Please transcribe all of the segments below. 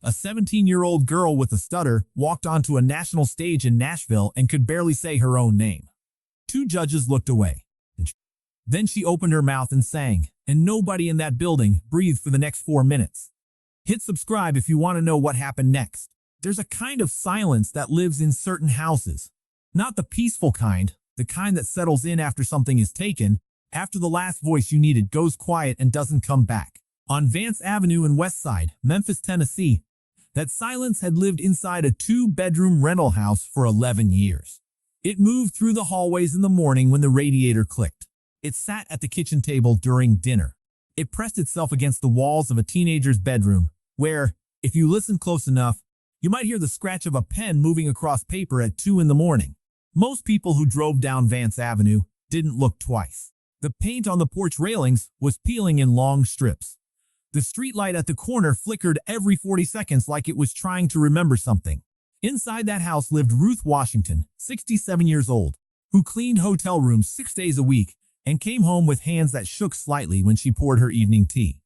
A 17-year-old girl with a stutter walked onto a national stage in Nashville and could barely say her own name. Two judges looked away. Then she opened her mouth and sang, and nobody in that building breathed for the next 4 minutes. Hit subscribe if you want to know what happened next. There's a kind of silence that lives in certain houses. Not the peaceful kind, the kind that settles in after something is taken, after the last voice you needed goes quiet and doesn't come back. On Vance Avenue in Westside, Memphis, Tennessee, that silence had lived inside a 2-bedroom rental house for 11 years. It moved through the hallways in the morning when the radiator clicked. It sat at the kitchen table during dinner. It pressed itself against the walls of a teenager's bedroom, where, if you listen close enough, you might hear the scratch of a pen moving across paper at 2 in the morning. Most people who drove down Vance Avenue didn't look twice. The paint on the porch railings was peeling in long strips. The streetlight at the corner flickered every 40 seconds like it was trying to remember something. Inside that house lived Ruth Washington, 67 years old, who cleaned hotel rooms 6 days a week and came home with hands that shook slightly when she poured her evening tea.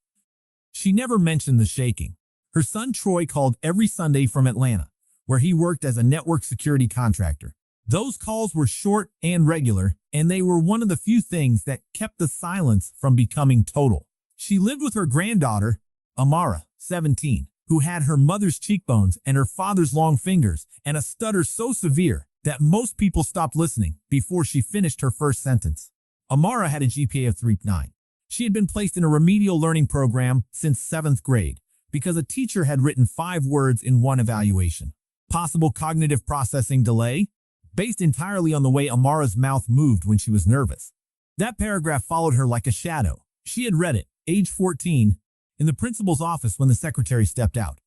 She never mentioned the shaking. Her son Troy called every Sunday from Atlanta, where he worked as a network security contractor. Those calls were short and regular, and they were one of the few things that kept the silence from becoming total. She lived with her granddaughter, Amara, 17, who had her mother's cheekbones and her father's long fingers and a stutter so severe that most people stopped listening before she finished her first sentence. Amara had a GPA of 3.9. She had been placed in a remedial learning program since 7th grade because a teacher had written 5 words in one evaluation. Possible cognitive processing delay, based entirely on the way Amara's mouth moved when she was nervous. That paragraph followed her like a shadow. She had read it, age 14, in the principal's office when the secretary stepped out.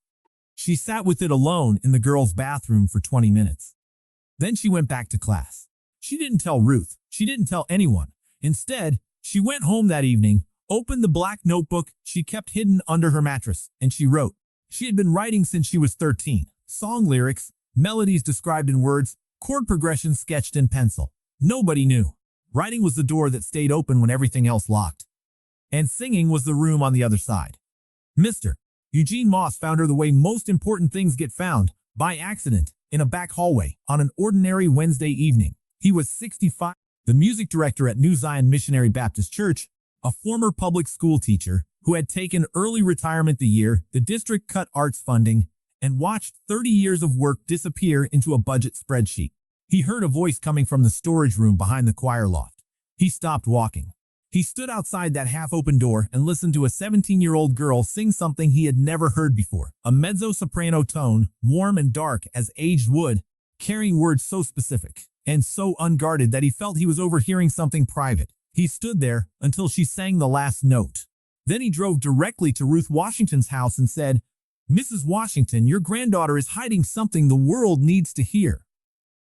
She sat with it alone in the girls' bathroom for 20 minutes. Then she went back to class. She didn't tell Ruth. She didn't tell anyone. Instead, she went home that evening, opened the black notebook she kept hidden under her mattress, and she wrote. She had been writing since she was 13. Song lyrics, melodies described in words, chord progressions sketched in pencil. Nobody knew. Writing was the door that stayed open when everything else locked. And singing was the room on the other side. Mr. Eugene Moss found her the way most important things get found, by accident, in a back hallway, on an ordinary Wednesday evening. He was 65, the music director at New Zion Missionary Baptist Church, a former public school teacher who had taken early retirement the year the district cut arts funding and watched 30 years of work disappear into a budget spreadsheet. He heard a voice coming from the storage room behind the choir loft. He stopped walking. He stood outside that half-open door and listened to a 17-year-old girl sing something he had never heard before, a mezzo-soprano tone, warm and dark as aged wood, carrying words so specific and so unguarded that he felt he was overhearing something private. He stood there until she sang the last note. Then he drove directly to Ruth Washington's house and said, "Mrs. Washington, your granddaughter is hiding something the world needs to hear."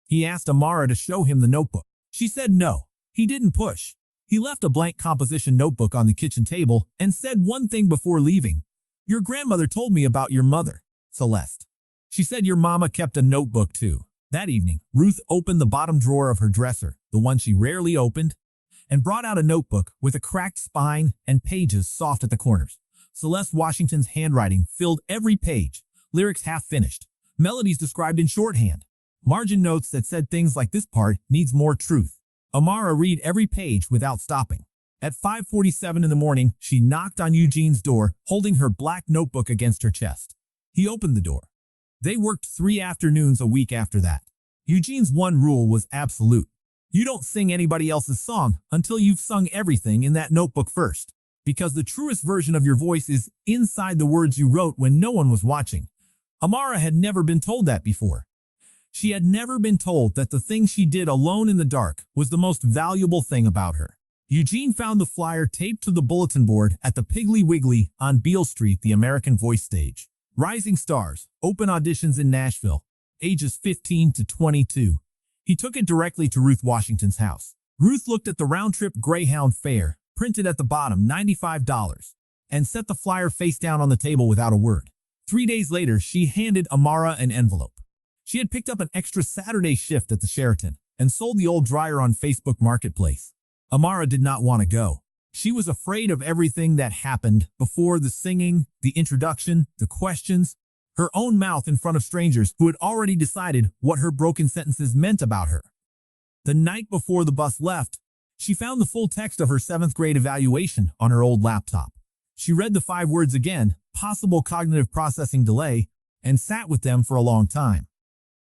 He asked Amara to show him the notebook. She said no. He didn't push. He left a blank composition notebook on the kitchen table and said one thing before leaving. "Your grandmother told me about your mother, Celeste. She said your mama kept a notebook too." That evening, Ruth opened the bottom drawer of her dresser, the one she rarely opened, and brought out a notebook with a cracked spine and pages soft at the corners. Celeste Washington's handwriting filled every page, lyrics half finished, melodies described in shorthand, margin notes that said things like "this part needs more truth." Amara read every page without stopping. At 5:47 in the morning, she knocked on Eugene's door, holding her black notebook against her chest. He opened the door. They worked 3 afternoons a week after that. Eugene's one rule was absolute. You don't sing anybody else's song until you've sung everything in that notebook first, because the truest version of your voice is inside the words you wrote when no one was watching. Amara had never been told that before. She had never been told that the thing she did alone in the dark was the most valuable thing about her. Eugene found the flyer taped to the bulletin board at the Piggly Wiggly on Beale Street, the American Voice stage. Rising Stars, open auditions in Nashville, ages 15 to 22. He took it directly to Ruth Washington's house. Ruth looked at the round-trip Greyhound fare, printed at the bottom, $95, and set the flyer face down on the table without a word. 3 days later, she handed Amara an envelope. She had picked up an extra Saturday shift at the Sheraton and sold the old dryer on Facebook Marketplace. Amara did not want to go. She was afraid of everything that happened before: the singing, the introduction, the questions. her own mouth in front of strangers who had already decided what her broken sentences meant about her. The night before the bus left, she found the full text of her 7th grade evaluation on her old laptop. She read the 5 words again, possible cognitive processing delay, and sat with them for a long time.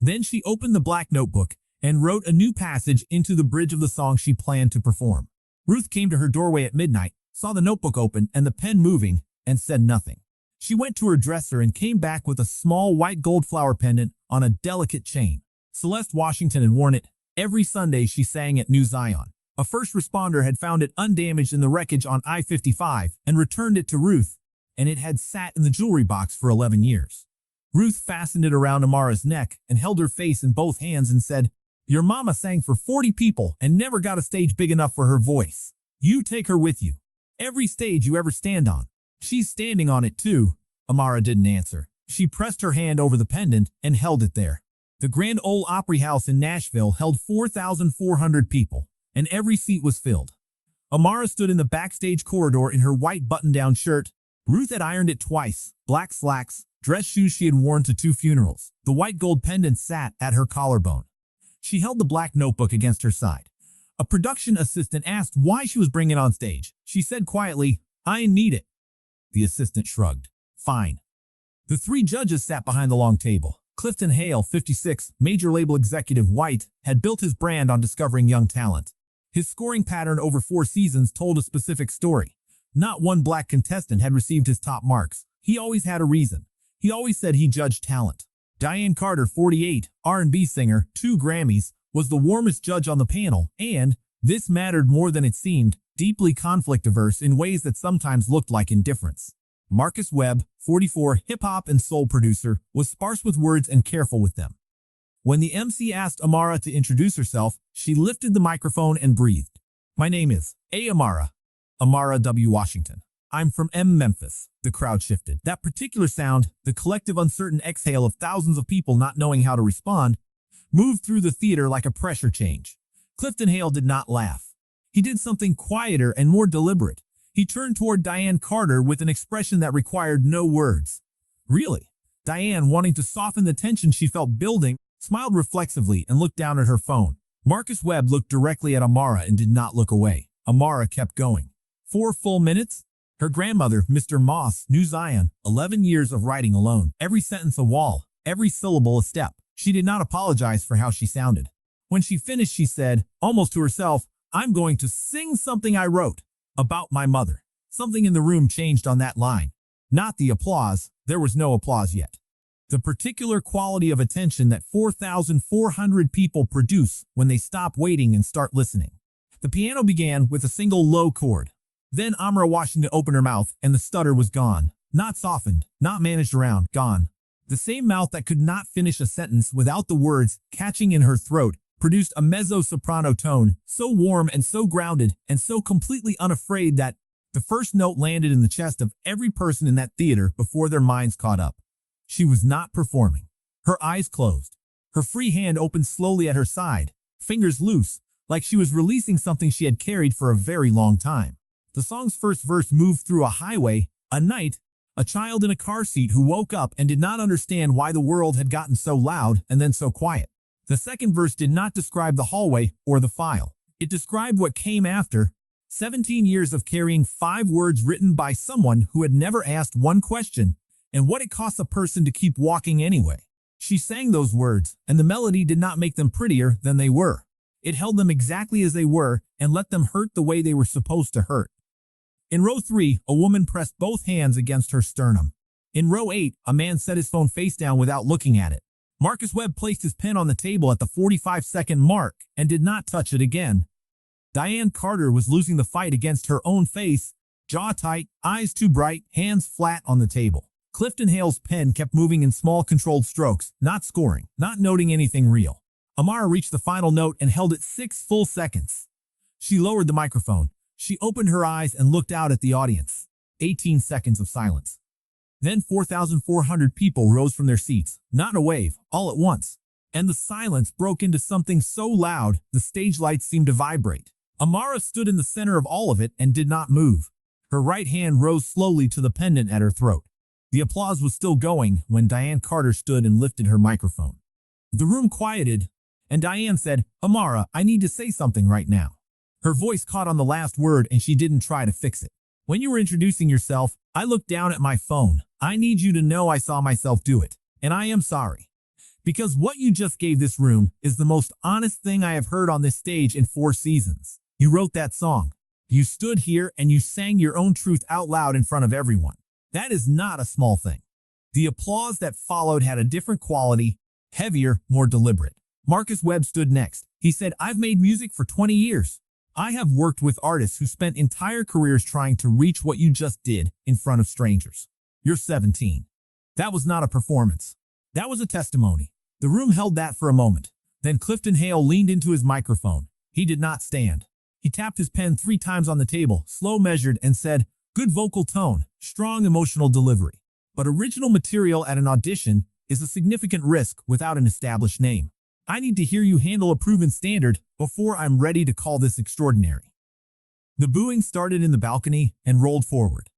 Then she opened the black notebook and wrote a new passage into the bridge of the song she planned to perform. Ruth came to her doorway at midnight, saw the notebook open and the pen moving, and said nothing. She went to her dresser and came back with a small white gold flower pendant on a delicate chain. Celeste Washington had worn it every Sunday she sang at New Zion. A first responder had found it undamaged in the wreckage on I-55 and returned it to Ruth, and it had sat in the jewelry box for 11 years. Ruth fastened it around Amara's neck and held her face in both hands and said, "Your mama sang for 40 people and never got a stage big enough for her voice. You take her with you. Every stage you ever stand on. She's standing on it too." Amara didn't answer. She pressed her hand over the pendant and held it there. The Grand Ole Opry House in Nashville held 4,400 people, and every seat was filled. Amara stood in the backstage corridor in her white button-down shirt. Ruth had ironed it twice, black slacks, dress shoes she had worn to 2 funerals. The white gold pendant sat at her collarbone. She held the black notebook against her side. A production assistant asked why she was bringing it on stage. She said quietly, "I need it." The assistant shrugged. "Fine." The 3 judges sat behind the long table. Clifton Hale, 56, major label executive white, had built his brand on discovering young talent. His scoring pattern over 4 seasons told a specific story. Not one black contestant had received his top marks. He always had a reason. He always said he judged talent. Diane Carter, 48, R&B singer, 2 Grammys, was the warmest judge on the panel and, this mattered more than it seemed, deeply conflict-averse in ways that sometimes looked like indifference. Marcus Webb, 44, hip-hop and soul producer, was sparse with words and careful with them. When the MC asked Amara to introduce herself, she lifted the microphone and breathed. "My name is Amara. Amara W. Washington. I'm from Memphis." The crowd shifted. That particular sound, the collective uncertain exhale of thousands of people not knowing how to respond, moved through the theater like a pressure change. Clifton Hale did not laugh. He did something quieter and more deliberate. He turned toward Diane Carter with an expression that required no words. "Really?" Diane, wanting to soften the tension she felt building, smiled reflexively and looked down at her phone. Marcus Webb looked directly at Amara and did not look away. Amara kept going. 4 full minutes? Her grandmother, Mr. Moss, New Zion, 11 years of writing alone. Every sentence a wall, every syllable a step. She did not apologize for how she sounded. When she finished, she said, almost to herself, "I'm going to sing something I wrote about my mother." Something in the room changed on that line. Not the applause. There was no applause yet. The particular quality of attention that 4,400 people produce when they stop waiting and start listening. The piano began with a single low chord. Then Amara Washington opened her mouth and the stutter was gone. Not softened, not managed around, gone. The same mouth that could not finish a sentence without the words catching in her throat produced a mezzo-soprano tone, so warm and so grounded and so completely unafraid that the first note landed in the chest of every person in that theater before their minds caught up. She was not performing. Her eyes closed. Her free hand opened slowly at her side, fingers loose, like she was releasing something she had carried for a very long time. The song's first verse moved through a highway, a night, a child in a car seat who woke up and did not understand why the world had gotten so loud and then so quiet. The second verse did not describe the hallway or the file. It described what came after, 17 years of carrying 5 words written by someone who had never asked one question, and what it cost a person to keep walking anyway. She sang those words, and the melody did not make them prettier than they were. It held them exactly as they were and let them hurt the way they were supposed to hurt. In row 3, a woman pressed both hands against her sternum. In row 8, a man set his phone face down without looking at it. Marcus Webb placed his pen on the table at the 45-second mark and did not touch it again. Diane Carter was losing the fight against her own face, jaw tight, eyes too bright, hands flat on the table. Clifton Hale's pen kept moving in small controlled strokes, not scoring, not noting anything real. Amara reached the final note and held it 6 full seconds. She lowered the microphone. She opened her eyes and looked out at the audience. 18 seconds of silence. Then 4,400 people rose from their seats, not in a wave, all at once. And the silence broke into something so loud, the stage lights seemed to vibrate. Amara stood in the center of all of it and did not move. Her right hand rose slowly to the pendant at her throat. The applause was still going when Diane Carter stood and lifted her microphone. The room quieted, and Diane said, "Amara, I need to say something right now." Her voice caught on the last word and she didn't try to fix it. "When you were introducing yourself, I looked down at my phone. I need you to know I saw myself do it, and I am sorry. Because what you just gave this room is the most honest thing I have heard on this stage in 4 seasons. You wrote that song. You stood here and you sang your own truth out loud in front of everyone. That is not a small thing." The applause that followed had a different quality, heavier, more deliberate. Marcus Webb stood next. He said, "I've made music for 20 years. I have worked with artists who spent entire careers trying to reach what you just did in front of strangers. You're 17. That was not a performance. That was a testimony." The room held that for a moment. Then Clifton Hale leaned into his microphone. He did not stand. He tapped his pen 3 times on the table, slow measured, and said, "Good vocal tone, strong emotional delivery. But original material at an audition is a significant risk without an established name. I need to hear you handle a proven standard before I'm ready to call this extraordinary." The booing started in the balcony and rolled forward.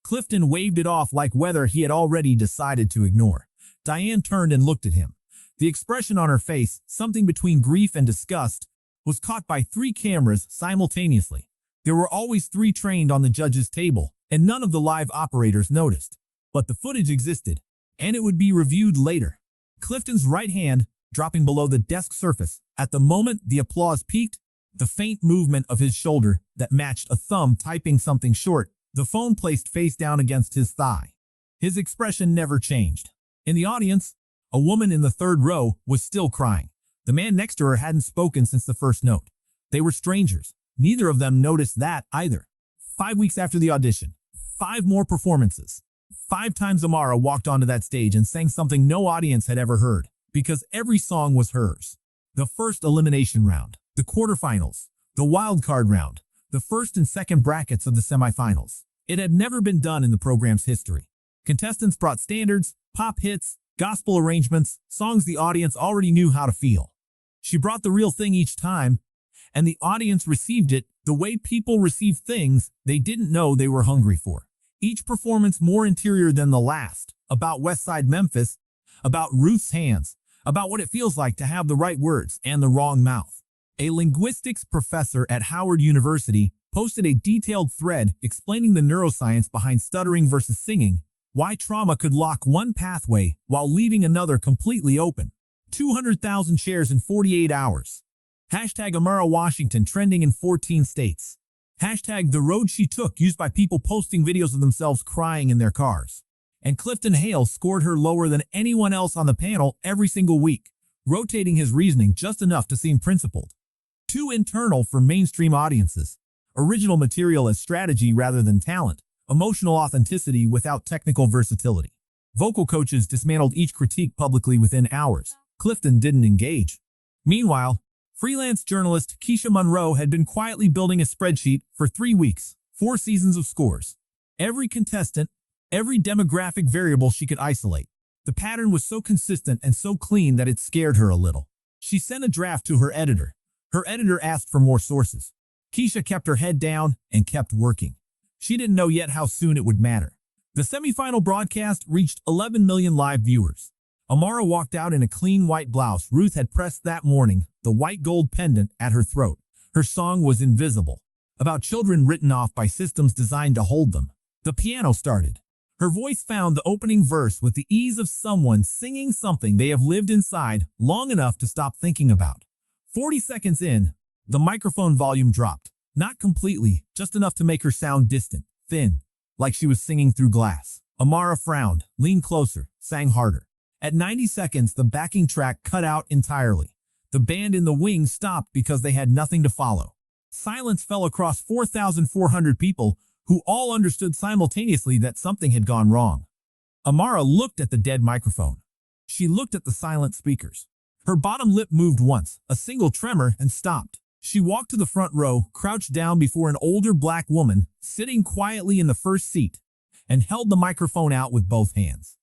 Clifton waved it off like weather he had already decided to ignore. Diane turned and looked at him. The expression on her face, something between grief and disgust, was caught by 3 cameras simultaneously. There were always 3 trained on the judge's table, and none of the live operators noticed. But the footage existed, and it would be reviewed later. Clifton's right hand, dropping below the desk surface, at the moment the applause peaked, the faint movement of his shoulder that matched a thumb typing something short, the phone placed face down against his thigh. His expression never changed. In the audience, a woman in the 3rd row was still crying. The man next to her hadn't spoken since the first note. They were strangers. Neither of them noticed that either. 5 weeks after the audition, 5 more performances. 5 times Amara walked onto that stage and sang something no audience had ever heard, because every song was hers. The first elimination round, the quarterfinals, the wild card round, the first and second brackets of the semifinals. It had never been done in the program's history. Contestants brought standards, pop hits, gospel arrangements, songs the audience already knew how to feel. She brought the real thing each time, and the audience received it the way people receive things they didn't know they were hungry for. Each performance more interior than the last, about Westside Memphis, about Ruth's hands, about what it feels like to have the right words and the wrong mouth. A linguistics professor at Howard University posted a detailed thread explaining the neuroscience behind stuttering versus singing, why trauma could lock one pathway while leaving another completely open. 200,000 shares in 48 hours. Hashtag Amara Washington trending in 14 states. Hashtag the road she took used by people posting videos of themselves crying in their cars. And Clifton Hale scored her lower than anyone else on the panel every single week, rotating his reasoning just enough to seem principled. Too internal for mainstream audiences. Original material as strategy rather than talent. Emotional authenticity without technical versatility. Vocal coaches dismantled each critique publicly within hours. Clifton didn't engage. Meanwhile, freelance journalist Keisha Monroe had been quietly building a spreadsheet for 3 weeks, 4 seasons of scores. Every contestant, every demographic variable she could isolate. The pattern was so consistent and so clean that it scared her a little. She sent a draft to her editor. Her editor asked for more sources. Keisha kept her head down and kept working. She didn't know yet how soon it would matter. The semifinal broadcast reached 11 million live viewers. Amara walked out in a clean white blouse Ruth had pressed that morning, the white gold pendant at her throat. Her song was Invisible, about children written off by systems designed to hold them. The piano started. Her voice found the opening verse with the ease of someone singing something they have lived inside long enough to stop thinking about. 40 seconds in, the microphone volume dropped. Not completely, just enough to make her sound distant, thin, like she was singing through glass. Amara frowned, leaned closer, sang harder. At 90 seconds, the backing track cut out entirely. The band in the wings stopped because they had nothing to follow. Silence fell across 4,400 people who all understood simultaneously that something had gone wrong. Amara looked at the dead microphone. She looked at the silent speakers. Her bottom lip moved once, a single tremor, and stopped. She walked to the front row, crouched down before an older black woman sitting quietly in the first seat, and held the microphone out with both hands.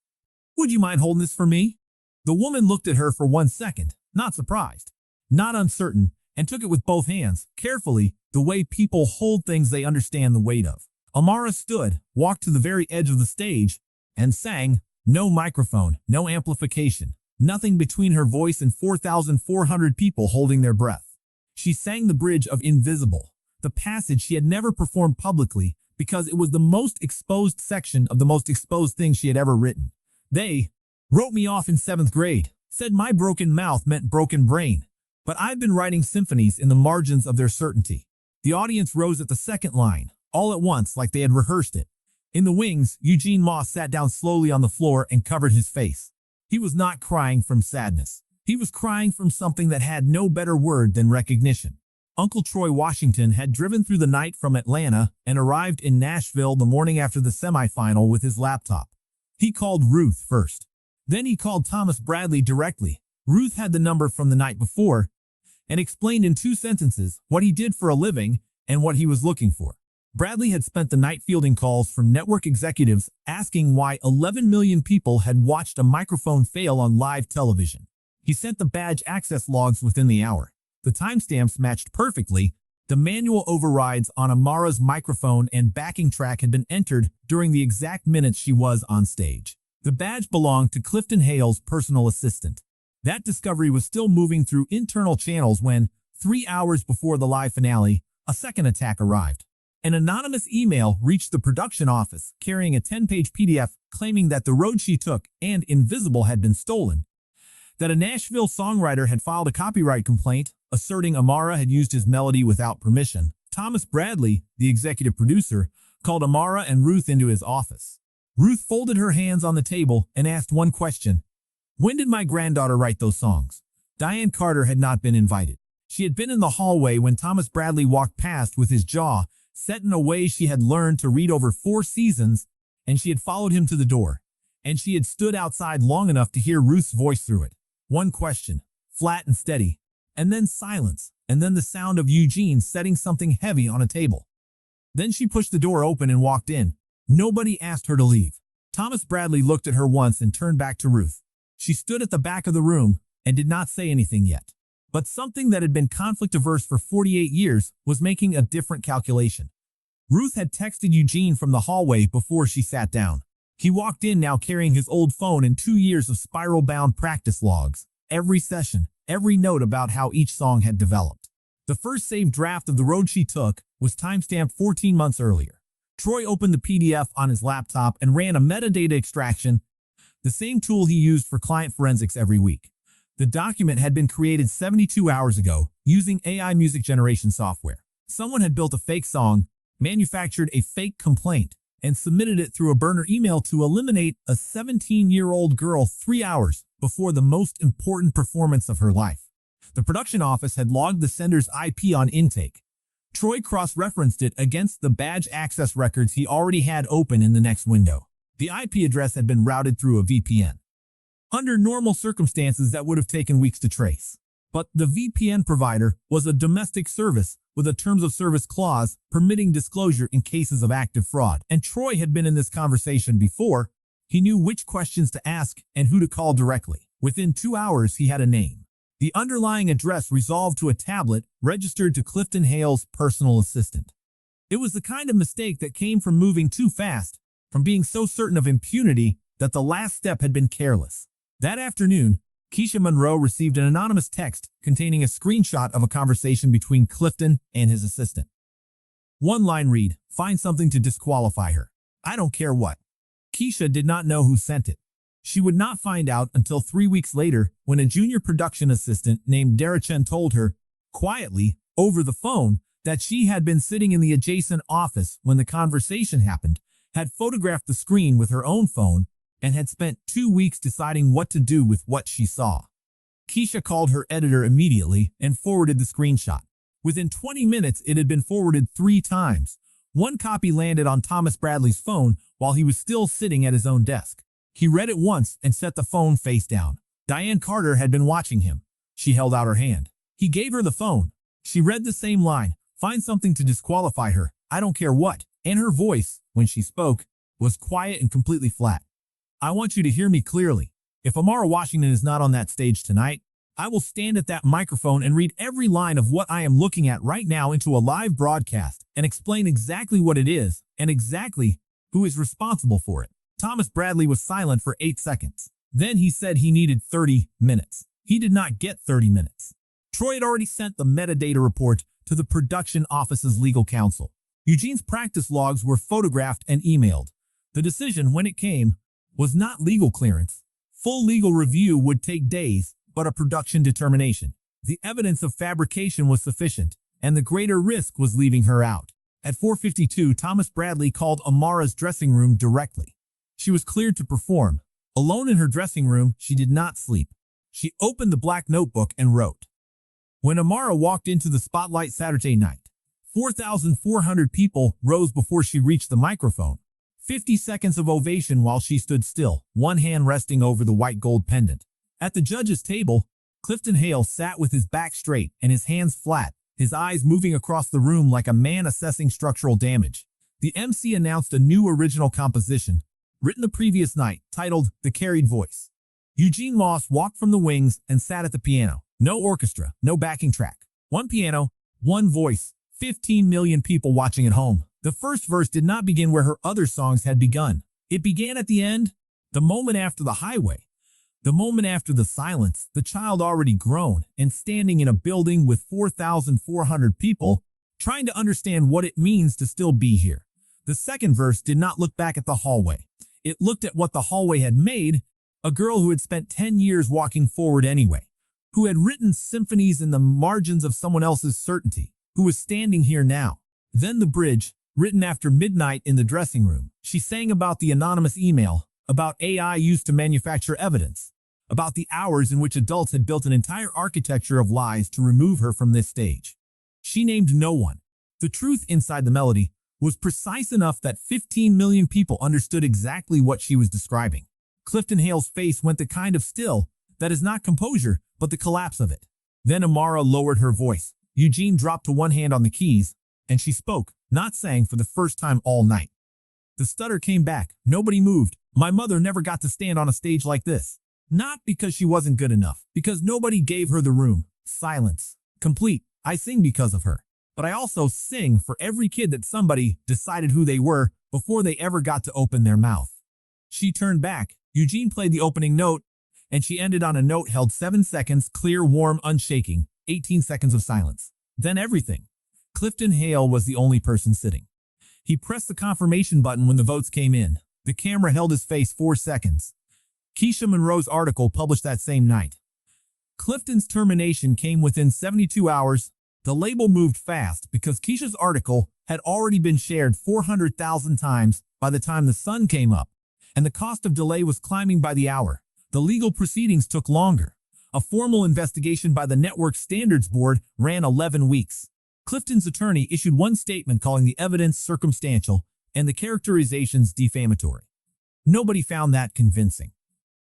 "Would you mind holding this for me?" The woman looked at her for 1 second, not surprised, not uncertain, and took it with both hands, carefully, the way people hold things they understand the weight of. Amara stood, walked to the very edge of the stage, and sang, no microphone, no amplification, nothing between her voice and 4,400 people holding their breath. She sang the bridge of Invisible, the passage she had never performed publicly because it was the most exposed section of the most exposed thing she had ever written. They wrote me off in 7th grade, said my broken mouth meant broken brain, but I've been writing symphonies in the margins of their certainty. The audience rose at the second line, all at once like they had rehearsed it. In the wings, Eugene Moss sat down slowly on the floor and covered his face. He was not crying from sadness. He was crying from something that had no better word than recognition. Uncle Troy Washington had driven through the night from Atlanta and arrived in Nashville the morning after the semifinal with his laptop. He called Ruth first. Then he called Thomas Bradley directly. Ruth had the number from the night before and explained in 2 sentences what he did for a living and what he was looking for. Bradley had spent the night fielding calls from network executives asking why 11 million people had watched a microphone fail on live television. He sent the badge access logs within the hour. The timestamps matched perfectly. The manual overrides on Amara's microphone and backing track had been entered during the exact minutes she was on stage. The badge belonged to Clifton Hale's personal assistant. That discovery was still moving through internal channels when, 3 hours before the live finale, a second attack arrived. An anonymous email reached the production office carrying a 10-page PDF claiming that the road she took and Invisible had been stolen, that a Nashville songwriter had filed a copyright complaint asserting Amara had used his melody without permission. Thomas Bradley, the executive producer, called Amara and Ruth into his office. Ruth folded her hands on the table and asked one question. When did my granddaughter write those songs? Diane Carter had not been invited. She had been in the hallway when Thomas Bradley walked past with his jaw set in a way she had learned to read over 4 seasons, and she had followed him to the door, and she had stood outside long enough to hear Ruth's voice through it. One question, flat and steady, and then silence, and then the sound of Eugene setting something heavy on a table. Then she pushed the door open and walked in. Nobody asked her to leave. Thomas Bradley looked at her once and turned back to Ruth. She stood at the back of the room and did not say anything yet. But something that had been conflict-averse for 48 years was making a different calculation. Ruth had texted Eugene from the hallway before she sat down. He walked in now carrying his old phone and 2 years of spiral-bound practice logs. Every session, every note about how each song had developed. The first saved draft of The Road She Took was timestamped 14 months earlier. Troy opened the PDF on his laptop and ran a metadata extraction, the same tool he used for client forensics every week. The document had been created 72 hours ago using AI music generation software. Someone had built a fake song, manufactured a fake complaint, and submitted it through a burner email to eliminate a 17-year-old girl 3 hours before the most important performance of her life. The production office had logged the sender's IP on intake. Troy cross-referenced it against the badge access records he already had open in the next window. The IP address had been routed through a VPN. Under normal circumstances, that would have taken weeks to trace. But the VPN provider was a domestic service with a terms of service clause permitting disclosure in cases of active fraud. And Troy had been in this conversation before. He knew which questions to ask and who to call directly. Within 2 hours, he had a name. The underlying address resolved to a tablet registered to Clifton Hale's personal assistant. It was the kind of mistake that came from moving too fast, from being so certain of impunity that the last step had been careless. That afternoon, Keisha Monroe received an anonymous text containing a screenshot of a conversation between Clifton and his assistant. One line read, "Find something to disqualify her. I don't care what." Keisha did not know who sent it. She would not find out until 3 weeks later when a junior production assistant named Darachen told her, quietly, over the phone, that she had been sitting in the adjacent office when the conversation happened, had photographed the screen with her own phone, and had spent 2 weeks deciding what to do with what she saw. Keisha called her editor immediately and forwarded the screenshot. Within 20 minutes, it had been forwarded 3 times. One copy landed on Thomas Bradley's phone while he was still sitting at his own desk. He read it once and set the phone face down. Diane Carter had been watching him. She held out her hand. He gave her the phone. She read the same line, "Find something to disqualify her. I don't care what." And her voice, when she spoke, was quiet and completely flat. "I want you to hear me clearly. If Amara Washington is not on that stage tonight, I will stand at that microphone and read every line of what I am looking at right now into a live broadcast and explain exactly what it is and exactly who is responsible for it. Thomas Bradley was silent for 8 seconds. Then he said he needed 30 minutes. He did not get 30 minutes. Troy had already sent the metadata report to the production office's legal counsel. Eugene's practice logs were photographed and emailed. The decision, when it came, was not legal clearance. Full legal review would take days, but a production determination. The evidence of fabrication was sufficient, and the greater risk was leaving her out. At 4:52, Thomas Bradley called Amara's dressing room directly. She was cleared to perform. Alone in her dressing room, she did not sleep. She opened the black notebook and wrote. When Amara walked into the spotlight Saturday night, 4,400 people rose before she reached the microphone. 50 seconds of ovation while she stood still, one hand resting over the white gold pendant. At the judge's table, Clifton Hale sat with his back straight and his hands flat, his eyes moving across the room like a man assessing structural damage. The MC announced a new original composition, written the previous night, titled The Carried Voice. Eugene Moss walked from the wings and sat at the piano. No orchestra, no backing track. One piano, one voice, 15 million people watching at home. The first verse did not begin where her other songs had begun. It began at the end, the moment after the highway. The moment after the silence, the child already grown and standing in a building with 4,400 people, trying to understand what it means to still be here. The second verse did not look back at the hallway. It looked at what the hallway had made, a girl who had spent 10 years walking forward anyway, who had written symphonies in the margins of someone else's certainty, who was standing here now. Then the bridge, written after midnight in the dressing room. She sang about the anonymous email, about AI used to manufacture evidence, about the hours in which adults had built an entire architecture of lies to remove her from this stage. She named no one. The truth inside the melody was precise enough that 15 million people understood exactly what she was describing. Clifton Hale's face went the kind of still that is not composure, but the collapse of it. Then Amara lowered her voice. Eugene dropped to one hand on the keys, and she spoke, not sang for the first time all night. The stutter came back. Nobody moved. My mother never got to stand on a stage like this. Not because she wasn't good enough, because nobody gave her the room. Silence. Complete. I sing because of her. But I also sing for every kid that somebody decided who they were before they ever got to open their mouth. She turned back. Eugene played the opening note, and she ended on a note held 7 seconds, clear, warm, unshaking, 18 seconds of silence. Then everything. Clifton Hale was the only person sitting. He pressed the confirmation button when the votes came in. The camera held his face 4 seconds. Keisha Monroe's article published that same night. Clifton's termination came within 72 hours. The label moved fast because Keisha's article had already been shared 400,000 times by the time the sun came up, and the cost of delay was climbing by the hour. The legal proceedings took longer. A formal investigation by the Network Standards Board ran 11 weeks. Clifton's attorney issued one statement calling the evidence circumstantial and the characterizations defamatory. Nobody found that convincing.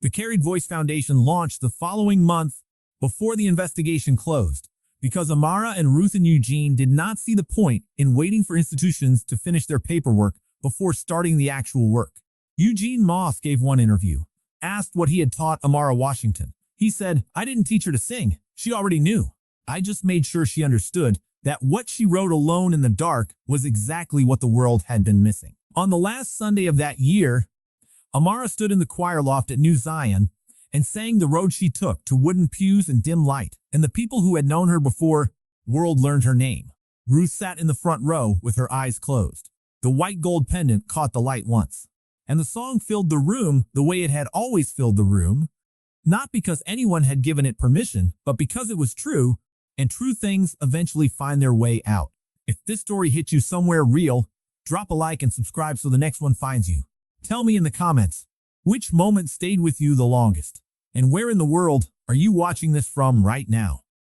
The Carried Voice Foundation launched the following month before the investigation closed, because Amara and Ruth and Eugene did not see the point in waiting for institutions to finish their paperwork before starting the actual work. Eugene Moss gave one interview. Asked what he had taught Amara Washington. He said, "I didn't teach her to sing. She already knew. I just made sure she understood that what she wrote alone in the dark was exactly what the world had been missing." On the last Sunday of that year, Amara stood in the choir loft at New Zion and sang The Road She Took to wooden pews and dim light, and the people who had known her before world learned her name. Ruth sat in the front row with her eyes closed. The white gold pendant caught the light once, and the song filled the room the way it had always filled the room, not because anyone had given it permission, but because it was true, and true things eventually find their way out. If this story hit you somewhere real, drop a like and subscribe so the next one finds you. Tell me in the comments, which moment stayed with you the longest? And where in the world are you watching this from right now?